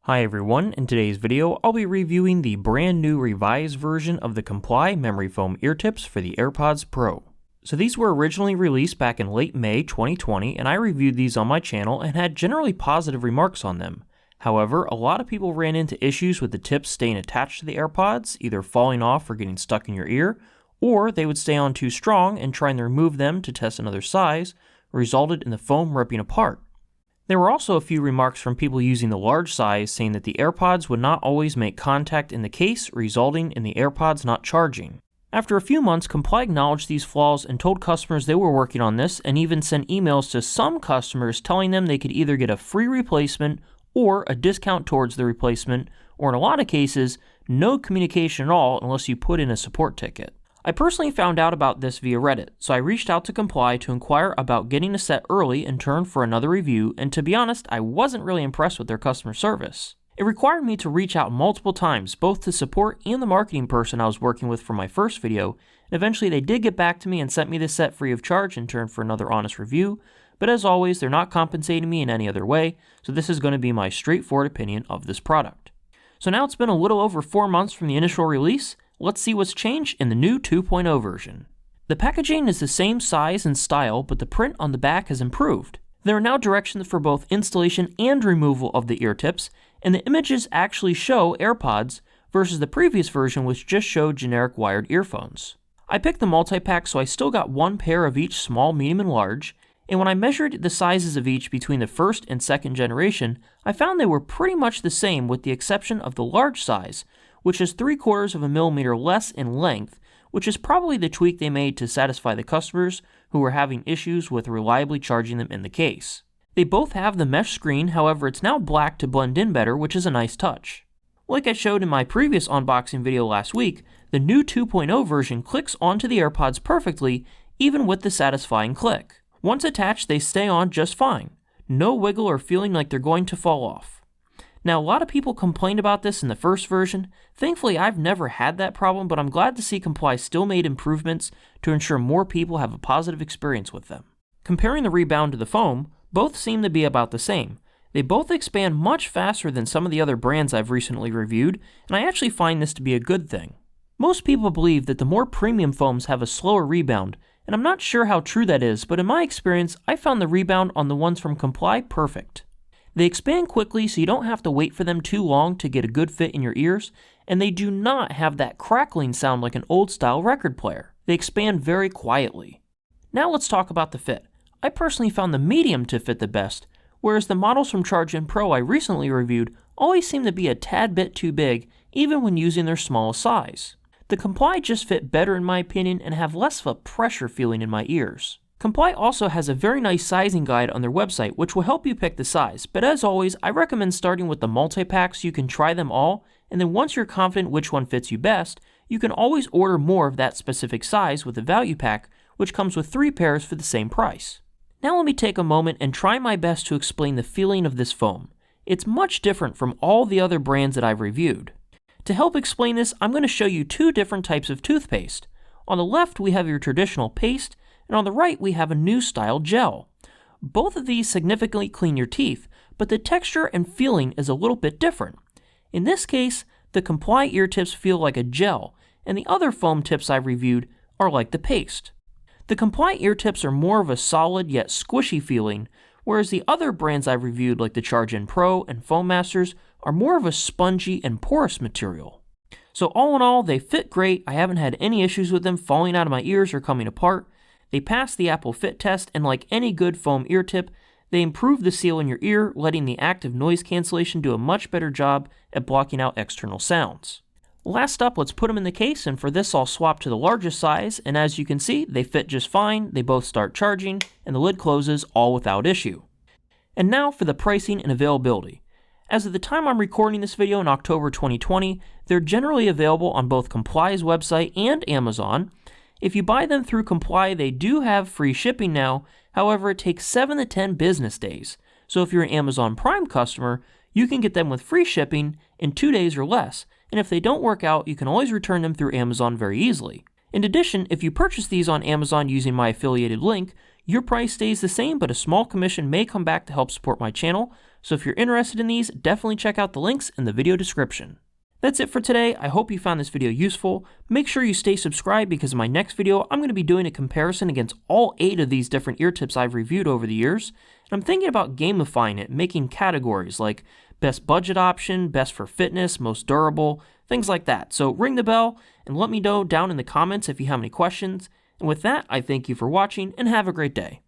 Hi everyone, in today's video I'll be reviewing the brand new revised version of the Comply memory foam ear tips for the AirPods Pro. So these were originally released back in late May 2020 and I reviewed these on my channel and had generally positive remarks on them. However, a lot of people ran into issues with the tips staying attached to the AirPods, either falling off or getting stuck in your ear, or they would stay on too strong and trying to remove them to test another size resulted in the foam ripping apart. There were also a few remarks from people using the large size saying that the AirPods would not always make contact in the case, resulting in the AirPods not charging. After a few months, Comply acknowledged these flaws and told customers they were working on this and even sent emails to some customers telling them they could either get a free replacement or a discount towards the replacement, or in a lot of cases, no communication at all unless you put in a support ticket. I personally found out about this via Reddit, so I reached out to Comply to inquire about getting a set early in turn for another review, and to be honest, I wasn't really impressed with their customer service. It required me to reach out multiple times, both to support and the marketing person I was working with for my first video, and eventually they did get back to me and sent me the set free of charge in turn for another honest review, but as always, they're not compensating me in any other way, so this is going to be my straightforward opinion of this product. So now it's been a little over 4 months from the initial release. Let's see what's changed in the new 2.0 version. The packaging is the same size and style, but the print on the back has improved. There are now directions for both installation and removal of the ear tips, and the images actually show AirPods versus the previous version which just showed generic wired earphones. I picked the multi-pack, so I still got one pair of each small, medium, and large, and when I measured the sizes of each between the first and second generation, I found they were pretty much the same with the exception of the large size, which is 3/4 of a millimeter less in length, which is probably the tweak they made to satisfy the customers who were having issues with reliably charging them in the case. They both have the mesh screen, however it's now black to blend in better, which is a nice touch. Like I showed in my previous unboxing video last week, the new 2.0 version clicks onto the AirPods perfectly, even with the satisfying click. Once attached, they stay on just fine. No wiggle or feeling like they're going to fall off. Now, a lot of people complained about this in the first version. Thankfully, I've never had that problem, but I'm glad to see Comply still made improvements to ensure more people have a positive experience with them. Comparing the rebound to the foam, both seem to be about the same. They both expand much faster than some of the other brands I've recently reviewed, and I actually find this to be a good thing. Most people believe that the more premium foams have a slower rebound, and I'm not sure how true that is, but in my experience, I found the rebound on the ones from Comply perfect. They expand quickly so you don't have to wait for them too long to get a good fit in your ears, and they do not have that crackling sound like an old-style record player. They expand very quietly. Now let's talk about the fit. I personally found the medium to fit the best, whereas the models from Charge-In Pro I recently reviewed always seem to be a tad bit too big, even when using their smallest size. The Comply just fit better in my opinion and have less of a pressure feeling in my ears. Comply also has a very nice sizing guide on their website which will help you pick the size, but as always, I recommend starting with the multi-pack so you can try them all, and then once you're confident which one fits you best, you can always order more of that specific size with the value pack, which comes with 3 pairs for the same price. Now let me take a moment and try my best to explain the feeling of this foam. It's much different from all the other brands that I've reviewed. To help explain this, I'm going to show you 2 different types of toothpaste. On the left, we have your traditional paste, and on the right, we have a new style gel. Both of these significantly clean your teeth, but the texture and feeling is a little bit different. In this case, the Comply ear tips feel like a gel, and the other foam tips I've reviewed are like the paste. The Comply ear tips are more of a solid yet squishy feeling, whereas the other brands I've reviewed like the Charge-In Pro and Foam Masters are more of a spongy and porous material. So all in all, they fit great. I haven't had any issues with them falling out of my ears or coming apart. They pass the Apple Fit test, and like any good foam ear tip, they improve the seal in your ear, letting the active noise cancellation do a much better job at blocking out external sounds. Last up, let's put them in the case, and for this I'll swap to the largest size, and as you can see, they fit just fine, they both start charging, and the lid closes all without issue. And now for the pricing and availability. As of the time I'm recording this video in October 2020, they're generally available on both Comply's website and Amazon. If you buy them through Comply, they do have free shipping now, however it takes 7 to 10 business days. So if you're an Amazon Prime customer, you can get them with free shipping in 2 days or less, and if they don't work out, you can always return them through Amazon very easily. In addition, if you purchase these on Amazon using my affiliated link, your price stays the same, but a small commission may come back to help support my channel, So if you're interested in these, definitely check out the links in the video description. That's it for today. I hope you found this video useful. Make sure you stay subscribed because in my next video, I'm going to be doing a comparison against all 8 of these different ear tips I've reviewed over the years. And I'm thinking about gamifying it, making categories like best budget option, best for fitness, most durable, things like that. So ring the bell and let me know down in the comments if you have any questions. And with that, I thank you for watching and have a great day.